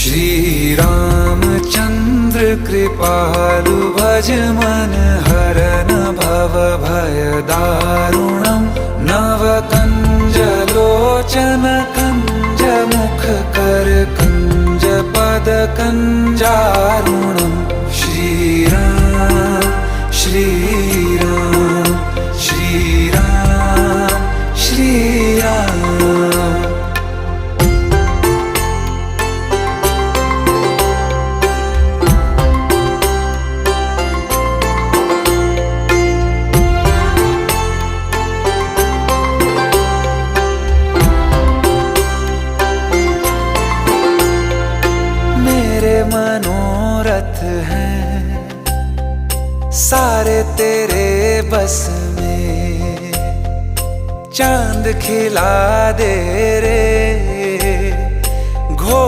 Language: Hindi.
श्री रामचंद्र कृपालु भज मन हरन भव भय दारुणम नव कंज लोचन कंज मुख कर कंज पद कंजारुणम श्री राम श्री राम श्री राम श्री राम। मेरे मनोरथ हैं सारे तेरे बस में, चांद खिला दे रे